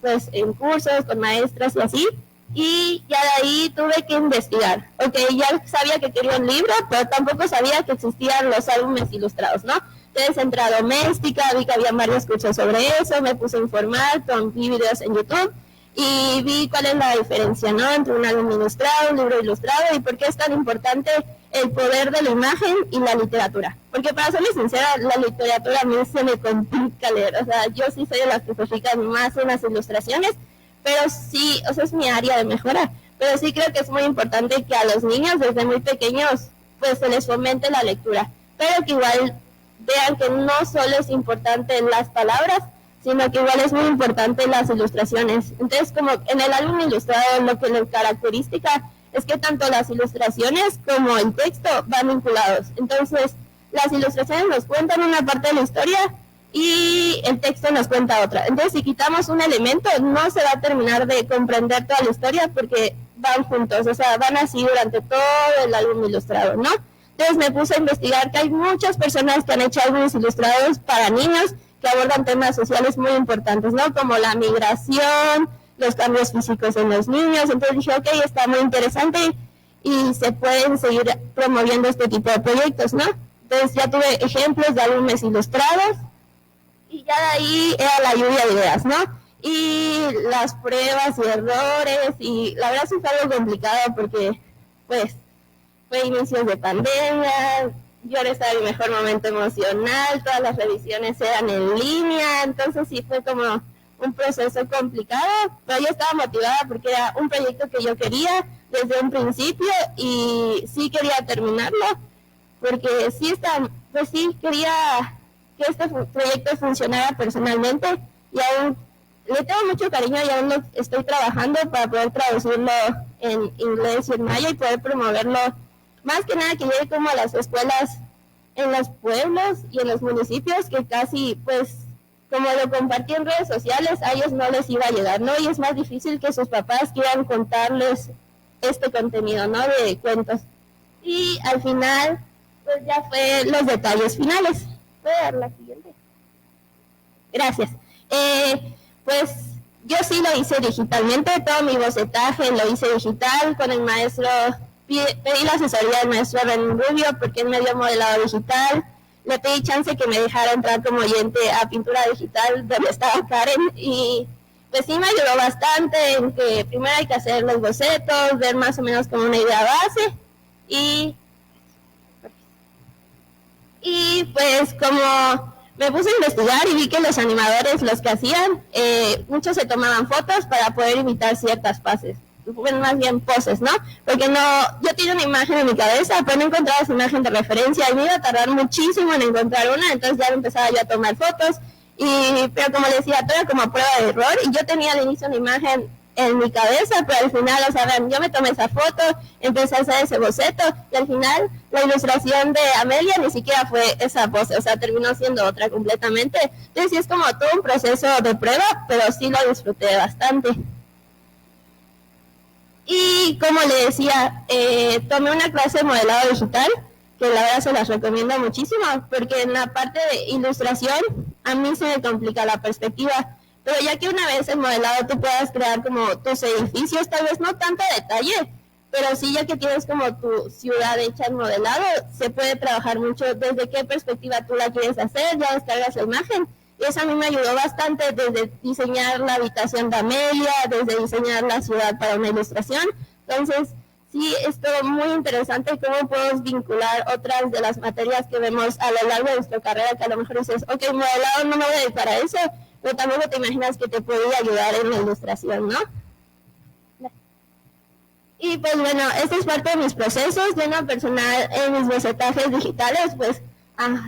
Speaker 6: pues en cursos, con maestras y así, y ya de ahí tuve que investigar. Ya sabía que quería un libro, pero tampoco sabía que existían los álbumes ilustrados, ¿no? Entonces entré a Doméstica, vi que había varios cursos sobre eso, me puse a informar, vi videos en YouTube, y vi cuál es la diferencia, ¿no? Entre un álbum ilustrado, un libro ilustrado, y por qué es tan importante el poder de la imagen y la literatura. Porque para serles sincera, la literatura a mí se me complica leer. O sea, yo sí soy de las que se fijan más en las ilustraciones, pero sí, o sea, es mi área de mejora. Pero sí creo que es muy importante que a los niños desde muy pequeños pues se les fomente la lectura, pero que igual vean que no solo es importante las palabras, sino que igual es muy importante las ilustraciones. Entonces, como en el álbum ilustrado, lo que lo característica es que tanto las ilustraciones como el texto van vinculados. Entonces, las ilustraciones nos cuentan una parte de la historia y el texto nos cuenta otra. Entonces, si quitamos un elemento, no se va a terminar de comprender toda la historia porque van juntos, o sea, van así durante todo el álbum ilustrado, ¿no? Entonces me puse a investigar que hay muchas personas que han hecho álbumes ilustrados para niños que abordan temas sociales muy importantes, ¿no? Como la migración, los cambios físicos en los niños. Entonces dije, ok, está muy interesante y se pueden seguir promoviendo este tipo de proyectos, ¿no? Entonces ya tuve ejemplos de álbumes ilustrados y ya de ahí era la lluvia de ideas, ¿no? Y las pruebas y errores, y la verdad sí fue algo complicado porque, pues, fue inicios de pandemia, yo ahora estaba en mi mejor momento emocional, todas las revisiones eran en línea, entonces sí fue como un proceso complicado, pero yo estaba motivada porque era un proyecto que yo quería desde un principio y sí quería terminarlo, porque sí pues sí quería que este proyecto funcionara personalmente y aún le tengo mucho cariño y aún lo estoy trabajando para poder traducirlo en inglés y en maya y poder promoverlo, más que nada que llegue como a las escuelas en los pueblos y en los municipios, que casi, pues, como lo compartí en redes sociales, a ellos no les iba a llegar, ¿no? Y es más difícil que sus papás quieran contarles este contenido, ¿no? De cuentos. Y al final, pues ya fue los detalles finales. ¿Puede dar la siguiente? Gracias. Pues yo sí lo hice digitalmente, todo mi bocetaje lo hice digital con el maestro, pedí la asesoría del maestro René Rubio porque él me dio modelado digital, le pedí chance que me dejara entrar como oyente a pintura digital donde estaba Karen y pues sí me ayudó bastante en que primero hay que hacer los bocetos, ver más o menos como una idea base y pues como me puse a investigar y vi que los animadores, los que hacían, muchos se tomaban fotos para poder imitar ciertas fases, bueno, más bien poses, ¿no? Porque no, yo tenía una imagen en mi cabeza, pero no encontraba esa imagen de referencia y me iba a tardar muchísimo en encontrar una, entonces ya empezaba yo a tomar fotos, pero como les decía, todo era como prueba de error y yo tenía al inicio una imagen en mi cabeza, pero al final, o sea, yo me tomé esa foto, empecé a hacer ese boceto y al final la ilustración de Amelia ni siquiera fue esa pose, o sea, terminó siendo otra completamente. Entonces sí es como todo un proceso de prueba, pero sí lo disfruté bastante. Y como le decía, tomé una clase de modelado digital, que la verdad se las recomiendo muchísimo, porque en la parte de ilustración a mí se me complica la perspectiva. Pero ya que una vez en modelado tú puedas crear como tus edificios, tal vez no tanto detalle, pero sí ya que tienes como tu ciudad hecha en modelado, se puede trabajar mucho desde qué perspectiva tú la quieres hacer, ya descargas la imagen. Y eso a mí me ayudó bastante desde diseñar la habitación de Amelia, desde diseñar la ciudad para una ilustración. Entonces, sí, es todo muy interesante cómo podemos vincular otras de las materias que vemos a lo largo de nuestra carrera, que a lo mejor dices, ok, modelado no me voy a dedicar a eso, pero tampoco te imaginas que te podría ayudar en la ilustración, ¿no? Y pues bueno, esta es parte de mis procesos. Yo en lo personal, en mis bocetajes digitales, pues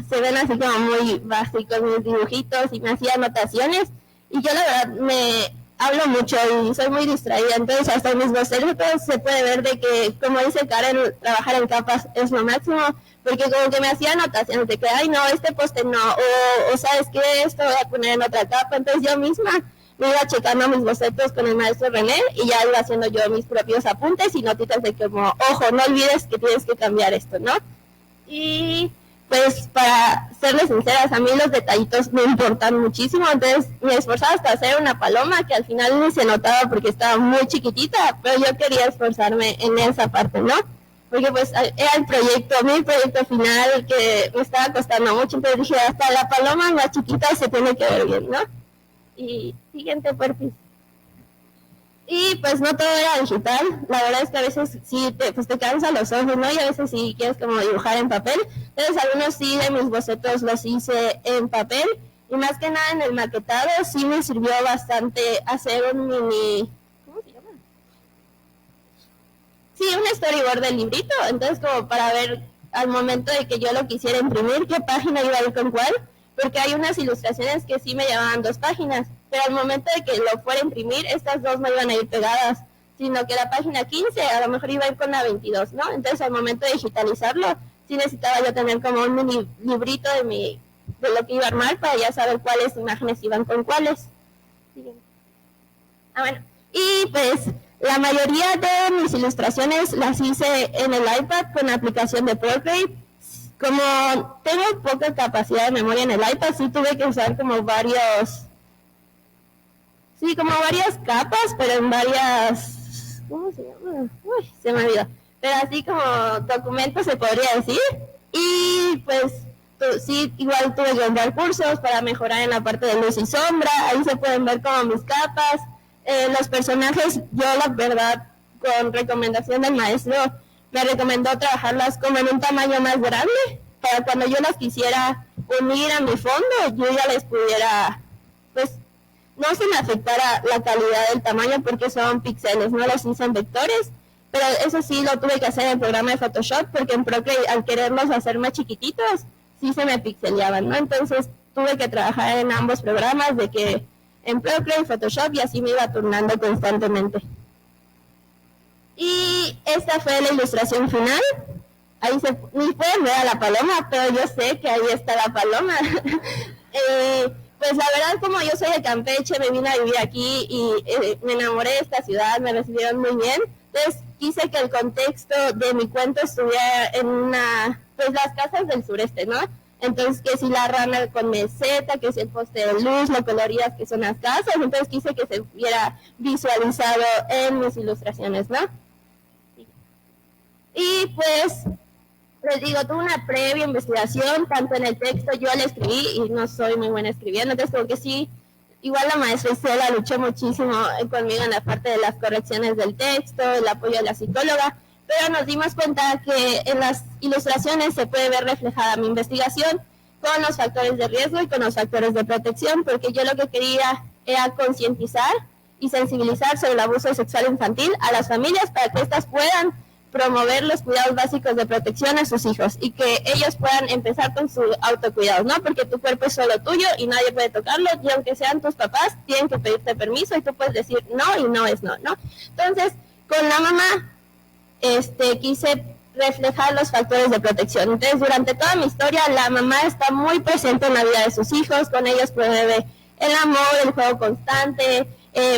Speaker 6: se ven así como muy básicos mis dibujitos y me hacía anotaciones. Y yo la verdad me hablo mucho y soy muy distraída, entonces hasta en mis bocetos se puede ver de que, como dice Karen, trabajar en capas es lo máximo, porque como que me hacía anotaciones de que, ay no, este poste no, o sabes qué, esto voy a poner en otra capa, entonces yo misma me iba checando mis bocetos con el maestro René y ya iba haciendo yo mis propios apuntes y notitas de como, ojo, no olvides que tienes que cambiar esto, ¿no? Y pues para serles sinceras, a mí los detallitos me importan muchísimo, entonces me esforzaba hasta hacer una paloma que al final ni se notaba porque estaba muy chiquitita, pero yo quería esforzarme en esa parte, ¿no? Porque pues era el proyecto, mi proyecto final que me estaba costando mucho, entonces dije, hasta la paloma más chiquita se tiene que ver bien, ¿no? Y siguiente perfil. Y pues no todo era digital, la verdad es que a veces sí te cansan los ojos, ¿no? Y a veces sí quieres como dibujar en papel. Entonces algunos sí de mis bocetos los hice en papel, y más que nada en el maquetado sí me sirvió bastante hacer un mini... ¿Cómo se llama? Sí, un storyboard del librito, entonces como para ver al momento de que yo lo quisiera imprimir, qué página iba a ir con cuál, porque hay unas ilustraciones que sí me llevaban 2 páginas, pero al momento de que lo fuera a imprimir, estas 2 no iban a ir pegadas, sino que la página 15 a lo mejor iba a ir con la 22, ¿no? Entonces al momento de digitalizarlo, sí necesitaba yo tener como un mini librito de lo que iba a armar para ya saber cuáles imágenes iban con cuáles. Bueno, y pues la mayoría de mis ilustraciones las hice en el iPad con la aplicación de Procreate. Como tengo poca capacidad de memoria en el iPad, sí tuve que usar como varias capas, pero en varias, ¿cómo se llama? Uy, se me olvidó. Pero así como documentos se podría decir. Y pues sí, igual tuve que comprar cursos para mejorar en la parte de luz y sombra. Ahí se pueden ver como mis capas. Los personajes, yo la verdad, con recomendación del maestro, me recomendó trabajarlas como en un tamaño más grande, para cuando yo las quisiera unir a mi fondo, yo ya les pudiera, pues, no se me afectara la calidad del tamaño porque son píxeles, no los hice en vectores, pero eso sí lo tuve que hacer en el programa de Photoshop, porque en Procreate, al quererlos hacer más chiquititos, sí se me pixeleaban, ¿no? Entonces tuve que trabajar en ambos programas, de que en Procreate, Photoshop, y así me iba turnando constantemente. Y esta fue la ilustración final. Ahí ni pueden ver a la paloma, pero yo sé que ahí está la paloma. Pues la verdad, como yo soy de Campeche, me vine a vivir aquí y me enamoré de esta ciudad, me recibieron muy bien. Entonces quise que el contexto de mi cuento estuviera en pues las casas del sureste, ¿no? Entonces que si la rana con meseta, que si el poste de luz, lo coloridas que son las casas, entonces quise que se hubiera visualizado en mis ilustraciones, ¿no? Y pues, les digo, tuve una previa investigación, tanto en el texto, yo le escribí y no soy muy buena escribiendo, entonces porque sí, igual la maestra Isela luchó muchísimo conmigo en la parte de las correcciones del texto, el apoyo de la psicóloga, pero nos dimos cuenta que en las ilustraciones se puede ver reflejada mi investigación con los factores de riesgo y con los factores de protección, porque yo lo que quería era concientizar y sensibilizar sobre el abuso sexual infantil a las familias para que éstas puedan promover los cuidados básicos de protección a sus hijos y que ellos puedan empezar con su autocuidado, ¿no? Porque tu cuerpo es solo tuyo y nadie puede tocarlo, y aunque sean tus papás, tienen que pedirte permiso y tú puedes decir no y no es no, ¿no? Entonces, con la mamá, quise reflejar los factores de protección. Entonces, durante toda mi historia, la mamá está muy presente en la vida de sus hijos, con ellos promueve el amor, el juego constante,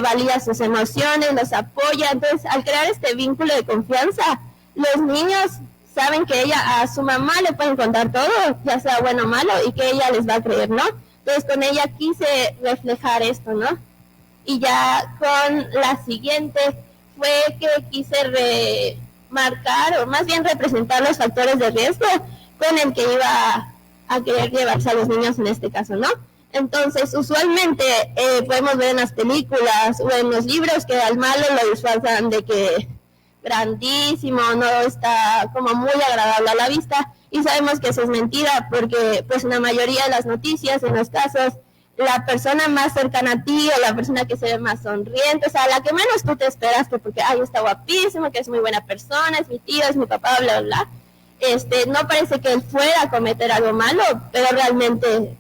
Speaker 6: valida sus emociones, los apoya. Entonces, al crear este vínculo de confianza, los niños saben que a su mamá le pueden contar todo, ya sea bueno o malo, y que ella les va a creer, ¿no? Entonces, con ella quise reflejar esto, ¿no? Y ya con la siguiente fue que quise remarcar, o más bien representar los factores de riesgo con el que iba a querer llevarse a los niños en este caso, ¿no? Entonces, usualmente podemos ver en las películas o en los libros que al malo lo disfrazan de que grandísimo, no está como muy agradable a la vista, y sabemos que eso es mentira, porque pues en la mayoría de las noticias, en los casos, la persona más cercana a ti o la persona que se ve más sonriente, o sea, la que menos tú te esperas, que porque, ay, está guapísimo, que es muy buena persona, es mi tío, es mi papá, bla, bla, bla, no parece que él fuera a cometer algo malo, pero realmente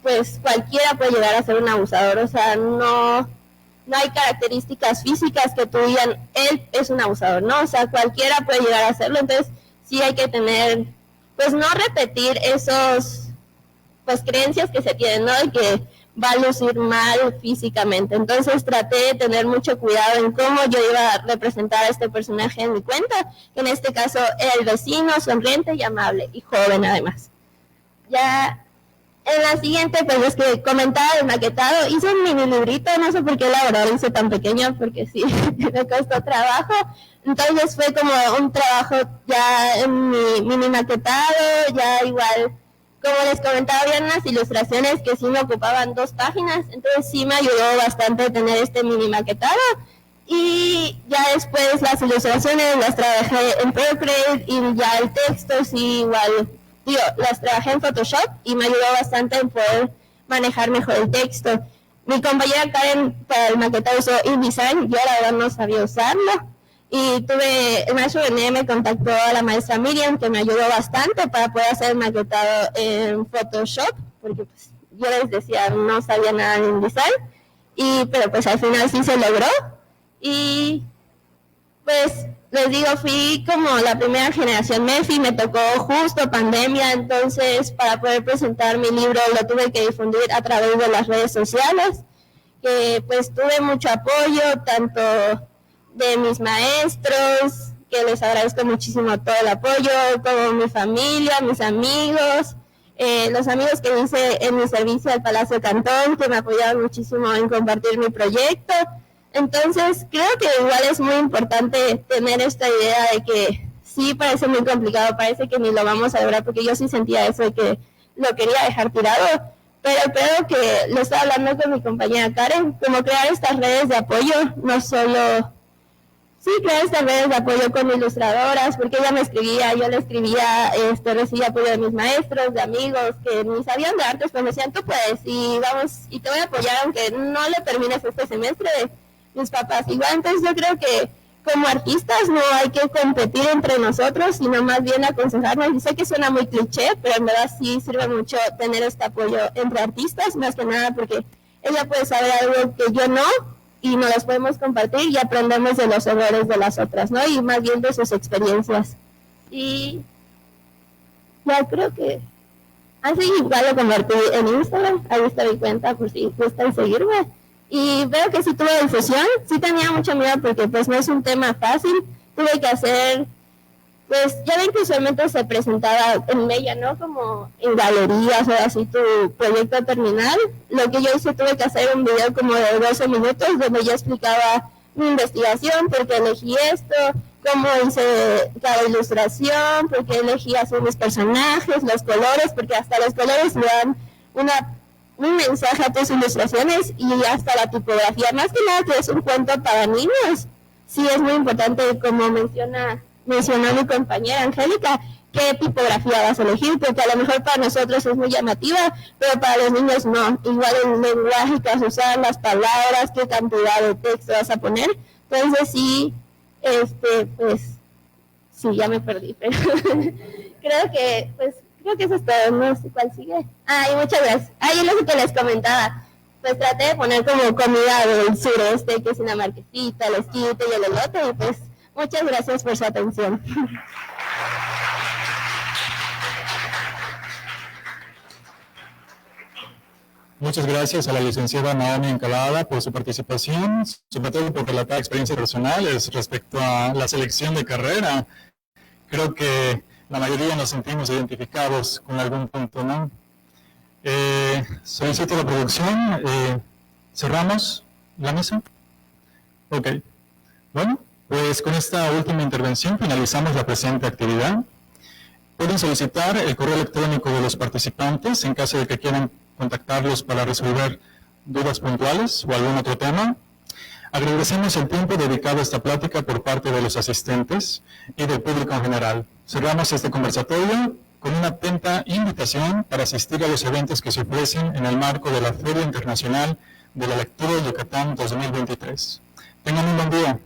Speaker 6: pues cualquiera puede llegar a ser un abusador, o sea, no hay características físicas que tú digan, él es un abusador, ¿no? O sea, cualquiera puede llegar a hacerlo, entonces sí hay que tener, pues no repetir esos, pues creencias que se tienen, ¿no? De que va a lucir mal físicamente. Entonces traté de tener mucho cuidado en cómo yo iba a representar a este personaje en mi cuenta, que en este caso era el vecino, sonriente y amable, y joven además. Ya en la siguiente, pues es que comentaba el maquetado, hice un mini librito, no sé por qué la verdad lo hice tan pequeño, porque sí, me costó trabajo. Entonces fue como un trabajo ya en mi mini maquetado, ya igual, como les comentaba, había unas ilustraciones que sí me ocupaban 2 páginas, entonces sí me ayudó bastante tener este mini maquetado. Y ya después las ilustraciones las trabajé en Procreate y ya el texto sí igual, las trabajé en Photoshop y me ayudó bastante en poder manejar mejor el texto. Mi compañera Karen para el maquetado usó InDesign, yo la verdad no sabía usarlo. Y el maestro René me contactó a la maestra Miriam, que me ayudó bastante para poder hacer el maquetado en Photoshop, porque pues, yo les decía, no sabía nada de InDesign, pero pues al final sí se logró. Y pues les digo, fui como la primera generación MEFI, me tocó justo pandemia, entonces para poder presentar mi libro lo tuve que difundir a través de las redes sociales, que pues tuve mucho apoyo, tanto de mis maestros, que les agradezco muchísimo todo el apoyo, como mi familia, mis amigos, los amigos que hice en mi servicio al Palacio Cantón, que me apoyaron muchísimo en compartir mi proyecto. Entonces, creo que igual es muy importante tener esta idea de que sí parece muy complicado, parece que ni lo vamos a lograr, porque yo sí sentía eso de que lo quería dejar tirado, pero creo que lo estaba hablando con mi compañera Karen, como crear estas redes de apoyo, no solo... Sí, crear estas redes de apoyo con ilustradoras, porque ella me escribía, yo le escribía, recibía apoyo de mis maestros, de amigos que ni sabían de artes, pero me decían, tú puedes, y vamos, y te voy a apoyar aunque no le termines este semestre, mis papás igual. Entonces yo creo que como artistas no hay que competir entre nosotros, sino más bien aconsejarnos. Y sé que suena muy cliché, pero en verdad sí sirve mucho tener este apoyo entre artistas, más que nada porque ella puede saber algo que yo no, y nos las podemos compartir y aprendemos de los errores de las otras, ¿no? Y más bien de sus experiencias. Y ya creo que así igual lo compartí en Instagram, ahí está mi cuenta por si gustan seguirme. Y veo que sí tuve difusión, sí tenía mucho miedo porque pues no es un tema fácil, tuve que hacer, pues ya ven que usualmente se presentaba en Mella, ¿no? Como en galerías o así tu proyecto terminal. Lo que yo hice, tuve que hacer un video como de 12 minutos donde yo explicaba mi investigación, por qué elegí esto, cómo hice cada ilustración, por qué elegí hacer mis personajes, los colores, porque hasta los colores le dan un mensaje a tus ilustraciones y hasta la tipografía. Más que nada que es un cuento para niños. Sí, es muy importante, como mencionó mi compañera Angélica, qué tipografía vas a elegir, porque a lo mejor para nosotros es muy llamativa, pero para los niños no. Igual el lenguaje que vas a usar, las palabras, qué cantidad de texto vas a poner. Entonces sí, pues, sí, ya me perdí, pero creo que eso es todo, no sé cuál sigue. Y muchas gracias. Y lo que les comentaba, pues traté de poner como comida del sureste, que es una marquesita, el esquite y el elote, y pues muchas gracias por su atención.
Speaker 3: Muchas gracias a la licenciada Naomi Encalada por su participación, sobre todo por relatar experiencias personales respecto a la selección de carrera. Creo que la mayoría nos sentimos identificados con algún punto, ¿no? Solicito la producción. ¿Cerramos la mesa? Ok. Bueno, pues con esta última intervención finalizamos la presente actividad. Pueden solicitar el correo electrónico de los participantes en caso de que quieran contactarlos para resolver dudas puntuales o algún otro tema. Agradecemos el tiempo dedicado a esta plática por parte de los asistentes y del público en general. Cerramos este conversatorio con una atenta invitación para asistir a los eventos que se ofrecen en el marco de la Feria Internacional de la Lectura de Yucatán 2023. Tengan un buen día.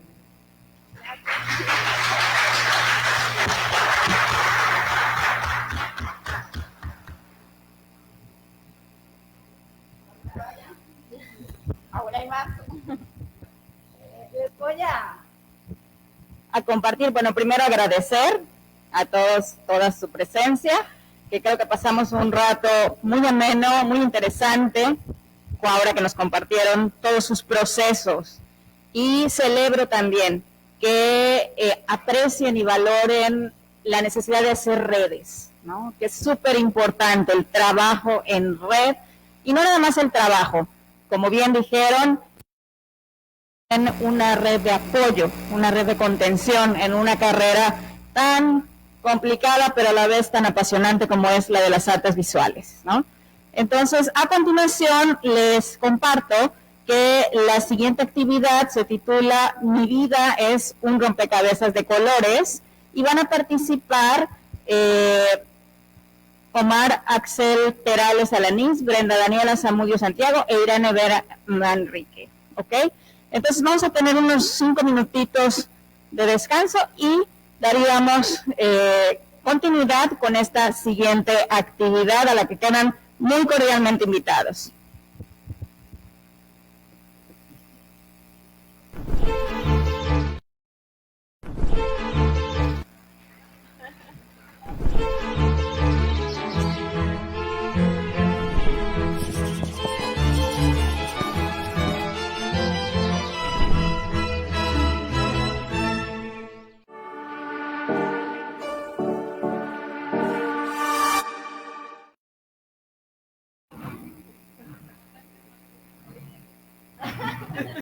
Speaker 7: Ahora hay más. Les voy a compartir. Bueno, primero agradecer a todos, toda su presencia, que creo que pasamos un rato muy ameno, muy interesante, ahora que nos compartieron todos sus procesos. Y celebro también que aprecien y valoren la necesidad de hacer redes, ¿no? Que es súper importante el trabajo en red, y no nada más el trabajo, como bien dijeron, en una red de apoyo, una red de contención en una carrera tan complicada pero a la vez tan apasionante como es la de las artes visuales, ¿no? Entonces, a continuación les comparto que la siguiente actividad se titula Mi vida es un rompecabezas de colores y van a participar Omar Axel Perales Alanís, Brenda Daniela Zamudio Santiago e Irene Vera Manrique. ¿Ok? Entonces vamos a tener unos 5 minutitos de descanso y daríamos continuidad con esta siguiente actividad a la que quedan muy cordialmente invitados.